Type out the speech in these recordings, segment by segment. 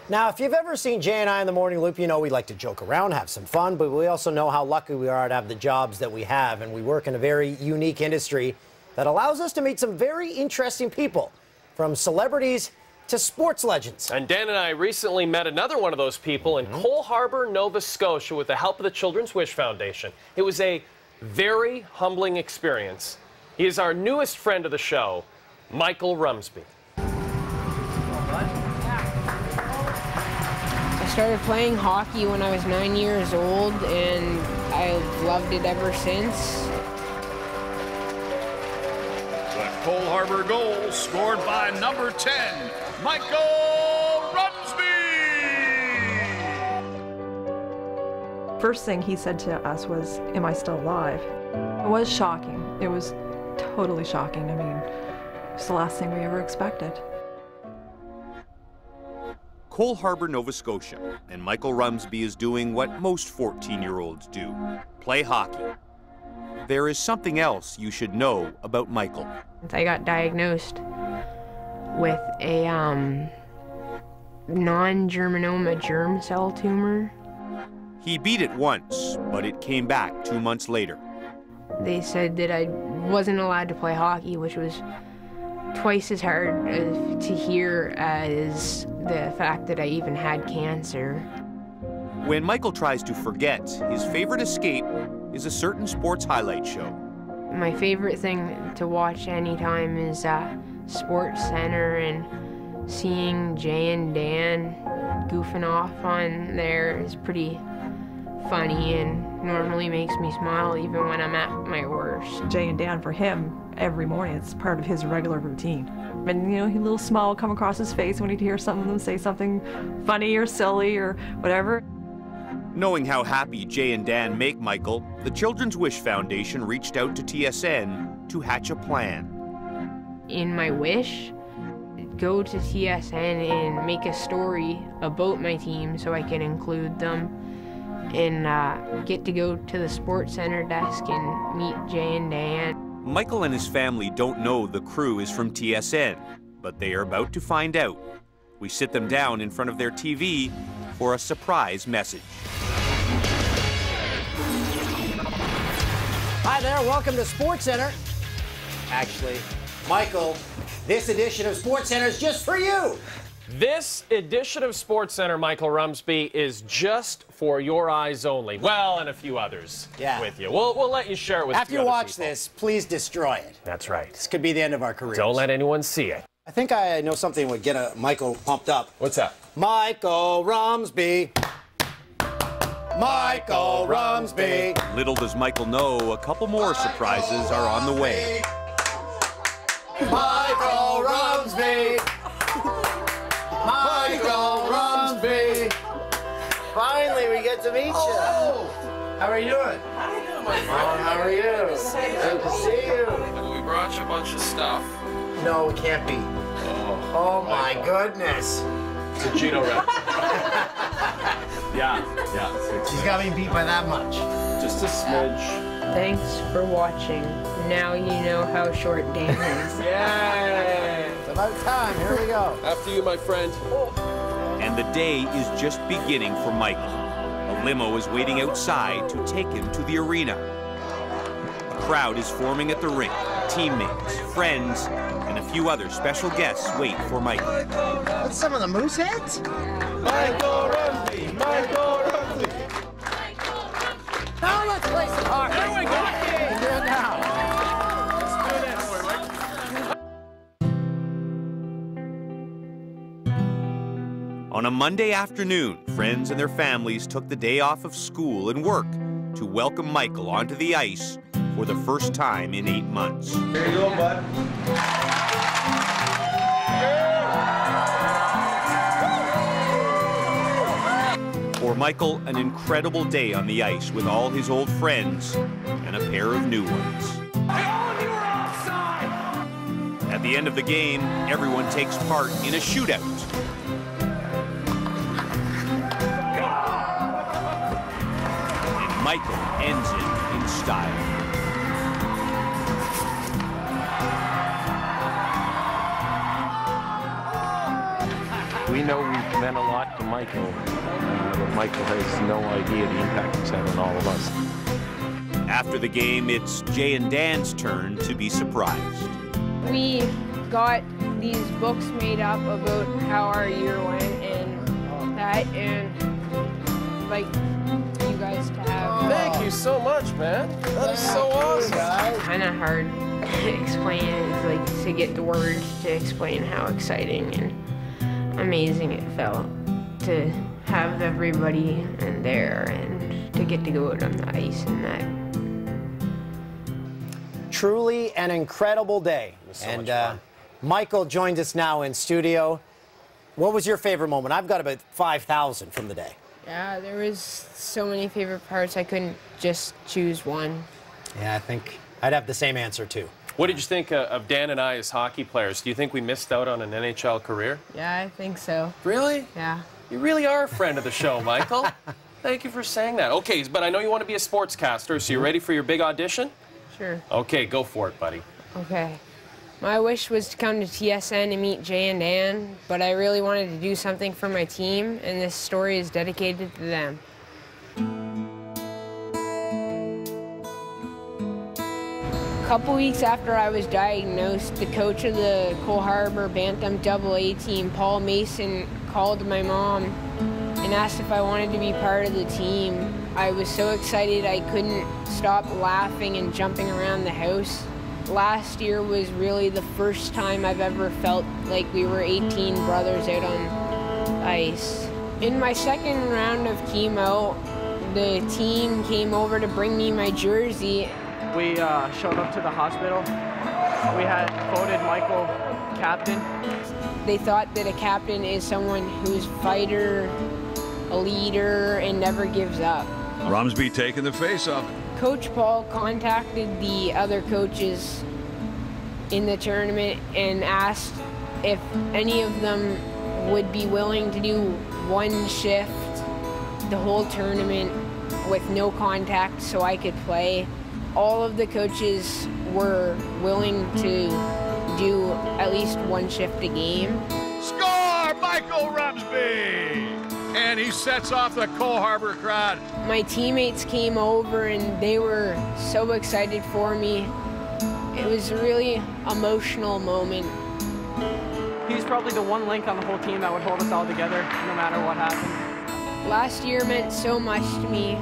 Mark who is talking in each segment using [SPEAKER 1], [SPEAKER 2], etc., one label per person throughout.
[SPEAKER 1] Now, if you've ever seen Jay and I in the Morning Loop, you know we like to joke around, have some fun, but we also know how lucky we are to have the jobs that we have, and we work in a very unique industry that allows us to meet some very interesting people, from celebrities to sports legends.
[SPEAKER 2] And Dan and I recently met another one of those people in Cole Harbour, Nova Scotia, with the help of the Children's Wish Foundation. It was a very humbling experience. He is our newest friend of the show, Michael Rumsby.
[SPEAKER 3] I started playing hockey when I was 9 years old, and I've loved it ever since.
[SPEAKER 4] The Cole Harbour goal scored by number 10, Michael Rumsby!
[SPEAKER 5] First thing he said to us was, "Am I still alive?" It was shocking. It was totally shocking. I mean, it's the last thing we ever expected.
[SPEAKER 6] Cole Harbour, Nova Scotia, and Michael Rumsby is doing what most 14-year-olds do, play hockey. There is something else you should know about Michael.
[SPEAKER 3] I got diagnosed with a non-germinoma germ cell tumor.
[SPEAKER 6] He beat it once, but it came back 2 months later.
[SPEAKER 3] They said that I wasn't allowed to play hockey, which was twice as hard to hear as the fact that I even had cancer.
[SPEAKER 6] When Michael tries to forget, his favorite escape is a certain sports highlight show.
[SPEAKER 3] My favorite thing to watch anytime is Sports Center, and seeing Jay and Dan goofing off on there is pretty funny and normally makes me smile even when I'm at my worst.
[SPEAKER 5] Jay and Dan, for him, every morning, it's part of his regular routine. And, you know, a little smile will come across his face when he'd hear some of them say something funny or silly or whatever.
[SPEAKER 6] Knowing how happy Jay and Dan make Michael, the Children's Wish Foundation reached out to TSN to hatch a plan.
[SPEAKER 3] In my wish, go to TSN and make a story about my team so I can include them, and get to go to the Sports Center desk and meet Jay and Dan.
[SPEAKER 6] Michael and his family don't know the crew is from TSN, but they are about to find out. We sit them down in front of their TV for a surprise message.
[SPEAKER 1] Hi there, welcome to Sports Center. Actually, Michael, this edition of Sports Center is just for you.
[SPEAKER 2] This edition of Sports Center, Michael Rumsby, is just for your eyes only. Well, and a few others with you. We'll let you share it with
[SPEAKER 1] After you watch
[SPEAKER 2] people.
[SPEAKER 1] this, please destroy it.
[SPEAKER 2] That's right.
[SPEAKER 1] This could be the end of our careers.
[SPEAKER 2] Don't let anyone see it.
[SPEAKER 1] I think I know something would get Michael pumped up.
[SPEAKER 2] What's that?
[SPEAKER 1] Michael Rumsby. Michael Rumsby.
[SPEAKER 6] Little does Michael know, a couple more surprises are on the way.
[SPEAKER 1] Michael Rumsby. Michael Rumsby. Finally, we get to meet you. How are you doing? How are you? Good to see you.
[SPEAKER 7] We brought you a bunch of stuff.
[SPEAKER 1] No, it can't be. Oh my goodness.
[SPEAKER 2] It's a Gino rep. Yeah.
[SPEAKER 1] She's got me beat by that much.
[SPEAKER 2] Just a smidge.
[SPEAKER 3] Thanks for watching. Now you know how short Dan is.
[SPEAKER 2] Yay!
[SPEAKER 1] It's about time. Here we go.
[SPEAKER 2] After you, my friend.
[SPEAKER 6] And the day is just beginning for Michael. A limo is waiting outside to take him to the arena. A crowd is forming at the rink. Teammates, friends, and a few other special guests wait for Michael.
[SPEAKER 1] That's some of the moose heads?
[SPEAKER 2] Michael Rumsby! Michael Rumsby!
[SPEAKER 1] Now let's play some hockey.
[SPEAKER 2] Here we go!
[SPEAKER 1] Do it now.
[SPEAKER 6] On a Monday afternoon, friends and their families took the day off of school and work to welcome Michael onto the ice for the first time in 8 months.
[SPEAKER 7] Here you go, bud.
[SPEAKER 6] For Michael, an incredible day on the ice with all his old friends and a pair of new ones. At the end of the game, everyone takes part in a shootout. And Michael ends it in style.
[SPEAKER 8] We know we've meant a lot to Michael, but Michael has no idea the impact he's had on all of us.
[SPEAKER 6] After the game, it's Jay and Dan's turn to be surprised.
[SPEAKER 3] We got these books made up about how our year went and that, and like you guys to have.
[SPEAKER 2] Thank you so much, man. That is so awesome.
[SPEAKER 3] Kind of hard to explain it. It's like to get the words to explain how exciting and amazing it felt to have everybody in there and to get to go out on the ice and that.
[SPEAKER 1] Truly an incredible day. And Michael joined us now in studio. What was your favorite moment? I've got about 5,000 from the day.
[SPEAKER 3] Yeah, there was so many favorite parts. I couldn't just choose one.
[SPEAKER 1] Yeah, I think I'd have the same answer too.
[SPEAKER 2] What did you think of Dan and I as hockey players? Do you think we missed out on an NHL career?
[SPEAKER 3] Yeah, I think so.
[SPEAKER 2] Really?
[SPEAKER 3] Yeah.
[SPEAKER 2] You really are a friend of the show, Michael. Thank you for saying that. Okay, but I know you want to be a sportscaster, so you ready for your big audition?
[SPEAKER 3] Sure.
[SPEAKER 2] Okay, go for it, buddy.
[SPEAKER 3] Okay. My wish was to come to TSN and meet Jay and Dan, but I really wanted to do something for my team, and this story is dedicated to them. A couple weeks after I was diagnosed, the coach of the Cole Harbour Bantam AA team, Paul Mason, called my mom and asked if I wanted to be part of the team. I was so excited I couldn't stop laughing and jumping around the house. Last year was really the first time I've ever felt like we were 18 brothers out on ice. In my second round of chemo, the team came over to bring me my jersey.
[SPEAKER 9] We showed up to the hospital. We had voted Michael captain.
[SPEAKER 3] They thought that a captain is someone who's a fighter, a leader, and never gives up.
[SPEAKER 4] Rumsby taking the face-off.
[SPEAKER 3] Coach Paul contacted the other coaches in the tournament and asked if any of them would be willing to do one shift the whole tournament with no contact so I could play. All of the coaches were willing to do at least one shift a game.
[SPEAKER 4] Score, Michael Rumsby! And he sets off the Cole Harbour crowd.
[SPEAKER 3] My teammates came over and they were so excited for me. It was a really emotional moment.
[SPEAKER 9] He's probably the one link on the whole team that would hold us all together, no matter what happened.
[SPEAKER 3] Last year meant so much to me.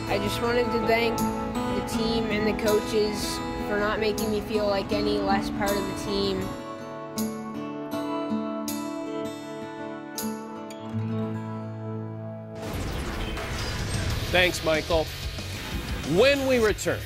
[SPEAKER 3] I just wanted to thank the team and the coaches for not making me feel like any less part of the team.
[SPEAKER 2] Thanks, Michael. When we return,